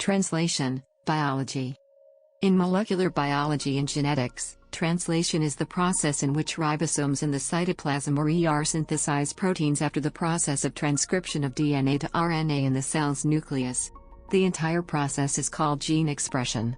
Translation, biology. In molecular biology and genetics, translation is the process in which ribosomes in the cytoplasm or ER synthesize proteins after the process of transcription of DNA to RNA in the cell's nucleus. The entire process is called gene expression.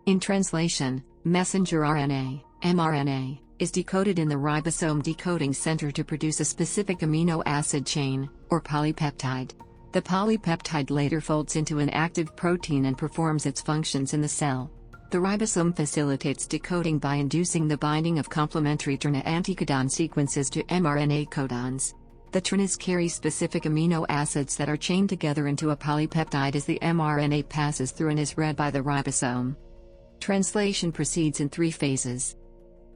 In translation, messenger RNA, mRNA, is decoded in the ribosome decoding center to produce a specific amino acid chain, or polypeptide. The polypeptide later folds into an active protein and performs its functions in the cell. The ribosome facilitates decoding by inducing the binding of complementary tRNA anticodon sequences to mRNA codons. The tRNAs carry specific amino acids that are chained together into a polypeptide as the mRNA passes through and is read by the ribosome. Translation proceeds in three phases.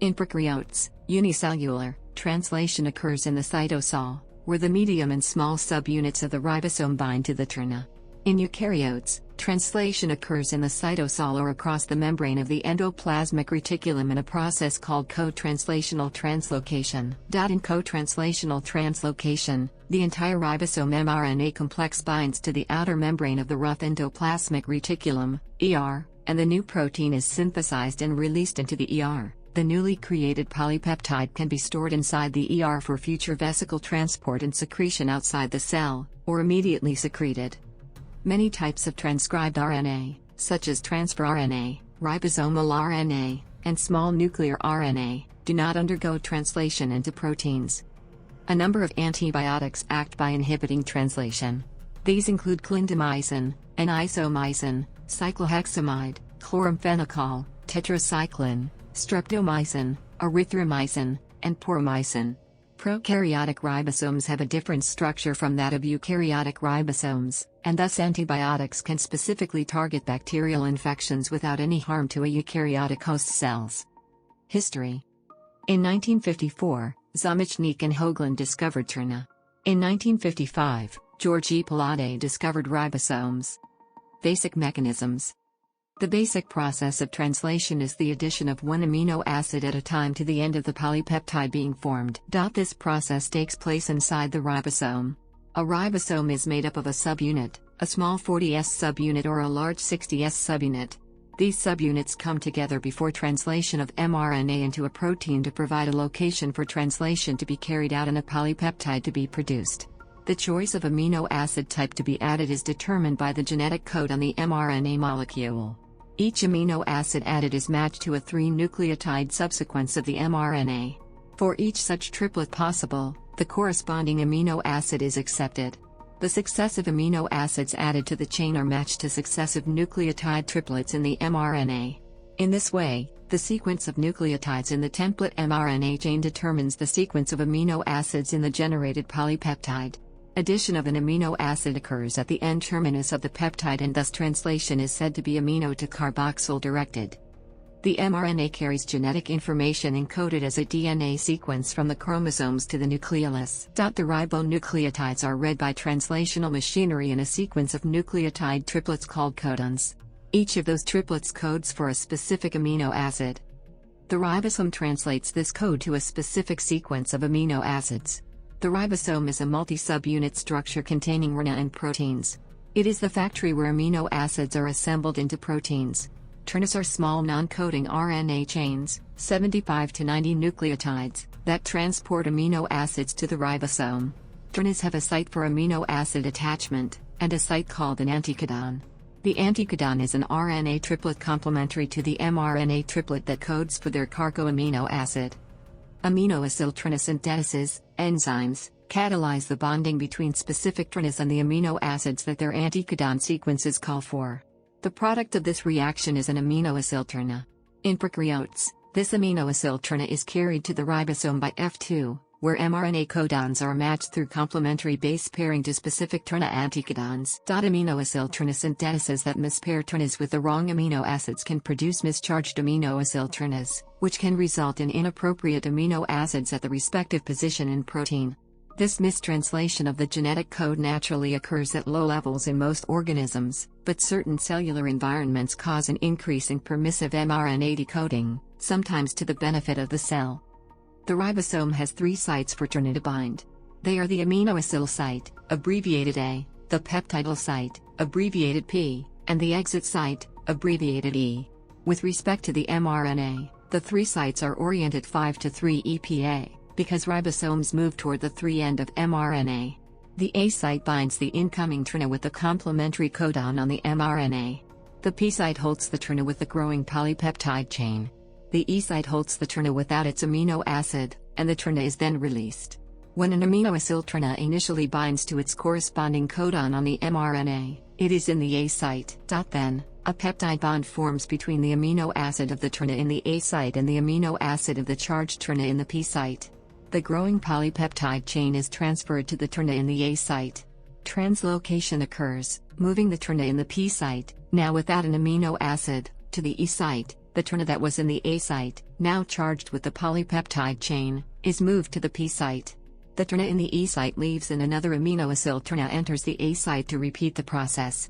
In prokaryotes, unicellular, translation occurs in the cytosol, where the medium and small subunits of the ribosome bind to the tRNA. In eukaryotes, translation occurs in the cytosol or across the membrane of the endoplasmic reticulum in a process called co-translational translocation. In co-translational translocation, the entire ribosome mRNA complex binds to the outer membrane of the rough endoplasmic reticulum, ER, and the new protein is synthesized and released into the ER. The newly created polypeptide can be stored inside the ER for future vesicle transport and secretion outside the cell, or immediately secreted. Many types of transcribed RNA, such as transfer RNA, ribosomal RNA, and small nuclear RNA, do not undergo translation into proteins. A number of antibiotics act by inhibiting translation. These include clindamycin, anisomycin, cyclohexamide, chloramphenicol, tetracycline, streptomycin, erythromycin, and poromycin. Prokaryotic ribosomes have a different structure from that of eukaryotic ribosomes, and thus antibiotics can specifically target bacterial infections without any harm to a eukaryotic host cells. History. In 1954, Zamichnik and Hoagland discovered tRNA. In 1955, George E. Palade discovered ribosomes. Basic mechanisms. The basic process of translation is the addition of one amino acid at a time to the end of the polypeptide being formed. This process takes place inside the ribosome. A ribosome is made up of a subunit, a small 40S subunit or a large 60S subunit. These subunits come together before translation of mRNA into a protein to provide a location for translation to be carried out and a polypeptide to be produced. The choice of amino acid type to be added is determined by the genetic code on the mRNA molecule. Each amino acid added is matched to a 3-nucleotide subsequence of the mRNA. For each such triplet possible, the corresponding amino acid is accepted. The successive amino acids added to the chain are matched to successive nucleotide triplets in the mRNA. In this way, the sequence of nucleotides in the template mRNA chain determines the sequence of amino acids in the generated polypeptide. Addition of an amino acid occurs at the N-terminus of the peptide and thus translation is said to be amino to carboxyl directed. The mRNA carries genetic information encoded as a DNA sequence from the chromosomes to the nucleolus. The ribonucleotides are read by translational machinery in a sequence of nucleotide triplets called codons. Each of those triplets codes for a specific amino acid. The ribosome translates this code to a specific sequence of amino acids. The ribosome is a multi-subunit structure containing RNA and proteins. It is the factory where amino acids are assembled into proteins. tRNAs are small non-coding RNA chains, 75 to 90 nucleotides, that transport amino acids to the ribosome. tRNAs have a site for amino acid attachment, and a site called an anticodon. The anticodon is an RNA triplet complementary to the mRNA triplet that codes for their cargo amino acid. Aminoacyl tRNA synthetases, enzymes, catalyze the bonding between specific tRNAs and the amino acids that their anticodon sequences call for. The product of this reaction is an aminoacyl tRNA. In prokaryotes, this aminoacyl tRNA is carried to the ribosome by F2, where mRNA codons are matched through complementary base pairing to specific tRNA anticodons. Aminoacyl tRNA synthetases that mispair tRNAs with the wrong amino acids can produce mischarged aminoacyl tRNAs, which can result in inappropriate amino acids at the respective position in protein. This mistranslation of the genetic code naturally occurs at low levels in most organisms, but certain cellular environments cause an increase in permissive mRNA decoding, sometimes to the benefit of the cell. The ribosome has 3 sites for tRNA to bind. They are the aminoacyl site, abbreviated A, the peptidyl site, abbreviated P, and the exit site, abbreviated E. With respect to the mRNA, the three sites are oriented 5 to 3 EPA, because ribosomes move toward the 3' end of mRNA. The A site binds the incoming tRNA with the complementary codon on the mRNA. The P site holds the tRNA with the growing polypeptide chain. The E site holds the tRNA without its amino acid, and the tRNA is then released. When an aminoacyl tRNA initially binds to its corresponding codon on the mRNA, it is in the A site. Then, a peptide bond forms between the amino acid of the tRNA in the A site and the amino acid of the charged tRNA in the P site. The growing polypeptide chain is transferred to the tRNA in the A site. Translocation occurs, moving the tRNA in the P site, now without an amino acid, to the E site. The tRNA that was in the A site, now charged with the polypeptide chain, is moved to the P site. The tRNA in the E site leaves and another aminoacyl tRNA enters the A site to repeat the process.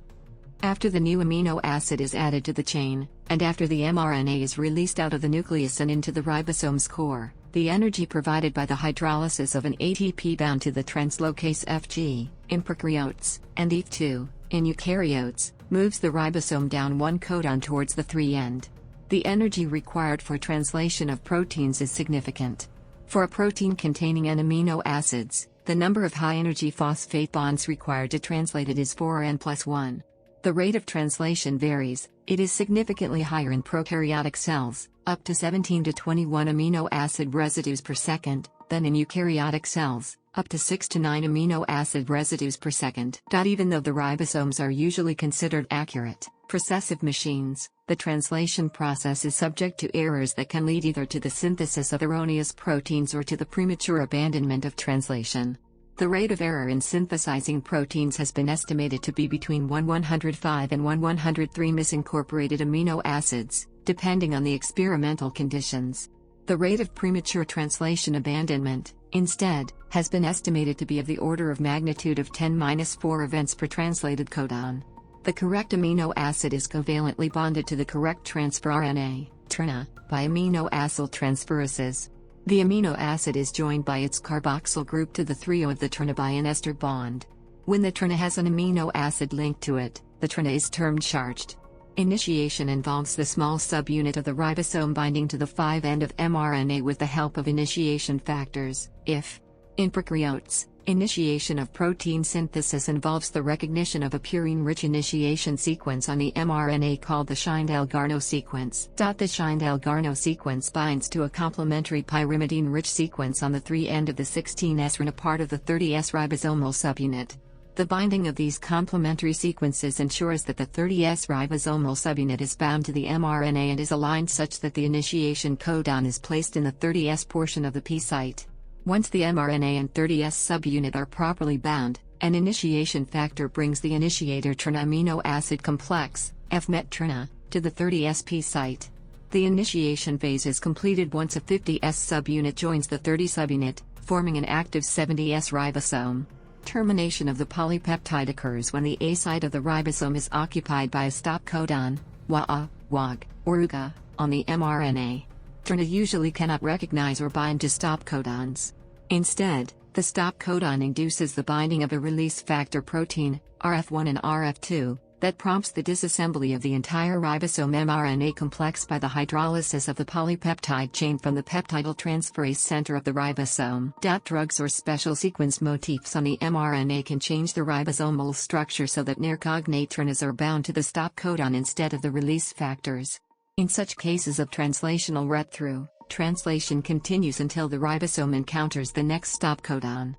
After the new amino acid is added to the chain, and after the mRNA is released out of the nucleus and into the ribosome's core, the energy provided by the hydrolysis of an ATP bound to the translocase FG, in prokaryotes, and EF2, in eukaryotes, moves the ribosome down one codon towards the 3' end. The energy required for translation of proteins is significant. For a protein containing n amino acids, the number of high-energy phosphate bonds required to translate it is 4n+1. The rate of translation varies. It is significantly higher in prokaryotic cells, up to 17 to 21 amino acid residues per second, than in eukaryotic cells, up to 6 to 9 amino acid residues per second. Even though the ribosomes are usually considered accurate, processive machines, the translation process is subject to errors that can lead either to the synthesis of erroneous proteins or to the premature abandonment of translation. The rate of error in synthesizing proteins has been estimated to be between 1/105 and 1/103 misincorporated amino acids, depending on the experimental conditions. The rate of premature translation abandonment, instead, has been estimated to be of the order of magnitude of 10⁻⁴ events per translated codon. The correct amino acid is covalently bonded to the correct transfer RNA, tRNA, by amino-acyl transferases. The amino acid is joined by its carboxyl group to the 3' of the tRNA by an ester bond. When the tRNA has an amino acid linked to it, the tRNA is termed charged. Initiation involves the small subunit of the ribosome binding to the 5' end of mRNA with the help of initiation factors, if. In prokaryotes, initiation of protein synthesis involves the recognition of a purine-rich initiation sequence on the mRNA called the Schindel-Garneau sequence. The Schindel-Garneau sequence binds to a complementary pyrimidine-rich sequence on the 3' end of the 16S RNA part of the 30S ribosomal subunit. The binding of these complementary sequences ensures that the 30S ribosomal subunit is bound to the mRNA and is aligned such that the initiation codon is placed in the 30S portion of the P site. Once the mRNA and 30S subunit are properly bound, an initiation factor brings the initiator tRNA amino acid complex, F-met-tRNA, to the 30S P site. The initiation phase is completed once a 50S subunit joins the 30 subunit, forming an active 70S ribosome. Termination of the polypeptide occurs when the A site of the ribosome is occupied by a stop codon, WA, WAG, or UGA, on the mRNA. tRNA usually cannot recognize or bind to stop codons. Instead, the stop codon induces the binding of a release factor protein, RF1 and RF2, that prompts the disassembly of the entire ribosome mRNA complex by the hydrolysis of the polypeptide chain from the peptidyltransferase center of the ribosome. Drugs or special sequence motifs on the mRNA can change the ribosomal structure so that near-cognate tRNAs are bound to the stop codon instead of the release factors. In such cases of translational read-through, translation continues until the ribosome encounters the next stop codon.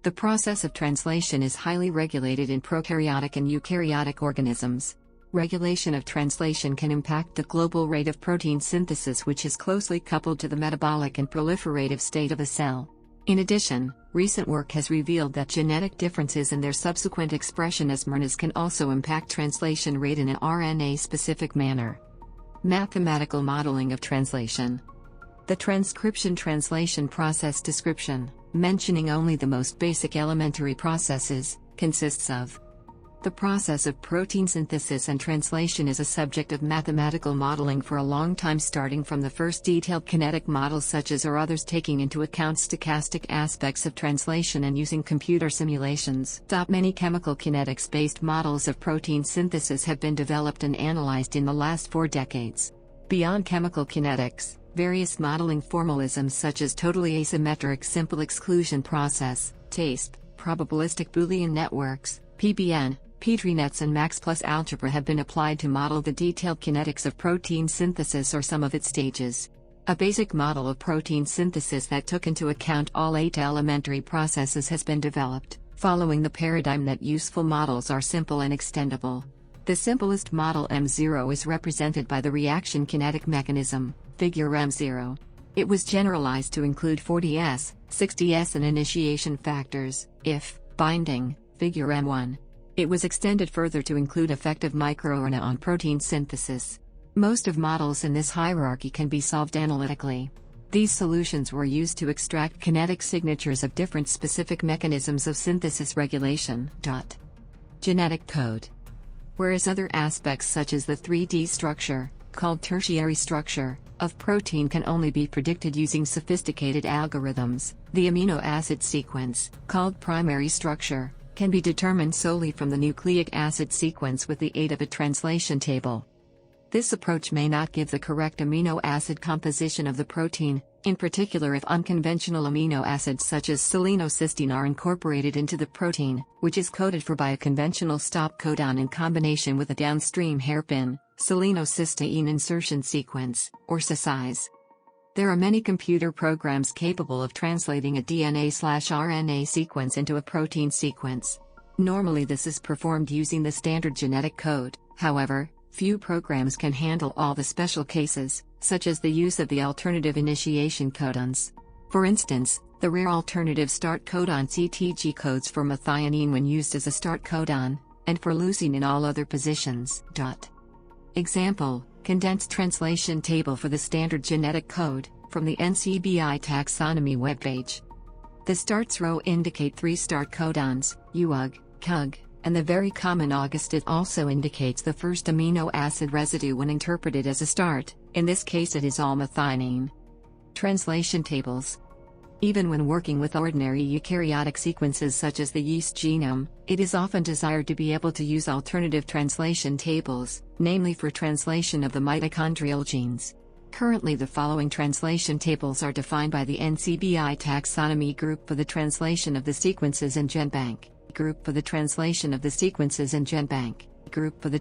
The process of translation is highly regulated in prokaryotic and eukaryotic organisms. Regulation of translation can impact the global rate of protein synthesis, which is closely coupled to the metabolic and proliferative state of a cell. In addition, recent work has revealed that genetic differences in their subsequent expression as mRNAs can also impact translation rate in an RNA-specific manner. Mathematical modeling of translation. The transcription translation process description, mentioning only the most basic elementary processes, consists of The process of protein synthesis and translation is a subject of mathematical modeling for a long time, starting from the first detailed kinetic models such as or others taking into account stochastic aspects of translation and using computer simulations. Many chemical kinetics-based models of protein synthesis have been developed and analyzed in the last 4 decades. Beyond chemical kinetics, various modeling formalisms such as totally asymmetric simple exclusion process, TASP, probabilistic Boolean networks, PBN, Petri nets and max plus algebra have been applied to model the detailed kinetics of protein synthesis or some of its stages. A basic model of protein synthesis that took into account all 8 elementary processes has been developed, following the paradigm that useful models are simple and extendable. The simplest model M0 is represented by the reaction kinetic mechanism, figure M0. It was generalized to include 40S, 60S and initiation factors, if, binding, figure M1. It was extended further to include effective microRNA on protein synthesis. Most of models in this hierarchy can be solved analytically. These solutions were used to extract kinetic signatures of different specific mechanisms of synthesis regulation. Genetic code. Whereas other aspects such as the 3D structure, called tertiary structure, of protein can only be predicted using sophisticated algorithms, the amino acid sequence, called primary structure, can be determined solely from the nucleic acid sequence with the aid of a translation table. This approach may not give the correct amino acid composition of the protein, in particular if unconventional amino acids such as selenocysteine are incorporated into the protein, which is coded for by a conventional stop codon in combination with a downstream hairpin, selenocysteine insertion sequence, or synthesize. There are many computer programs capable of translating a DNA/RNA sequence into a protein sequence. Normally this is performed using the standard genetic code, however, few programs can handle all the special cases, such as the use of the alternative initiation codons. For instance, the rare alternative start codon CTG codes for methionine when used as a start codon, and for leucine in all other positions. Example, condensed translation table for the standard genetic code, from the NCBI taxonomy webpage. The starts row indicate 3 start codons, UUG, CUG, and the very common August. It also indicates the first amino acid residue when interpreted as a start, in this case it is all-methionine. Translation tables. Even when working with ordinary eukaryotic sequences such as the yeast genome, it is often desired to be able to use alternative translation tables, namely for translation of the mitochondrial genes. Currently the following translation tables are defined by the NCBI taxonomy group for the translation of the sequences in GenBank, group for the translation of the sequences in GenBank, group for the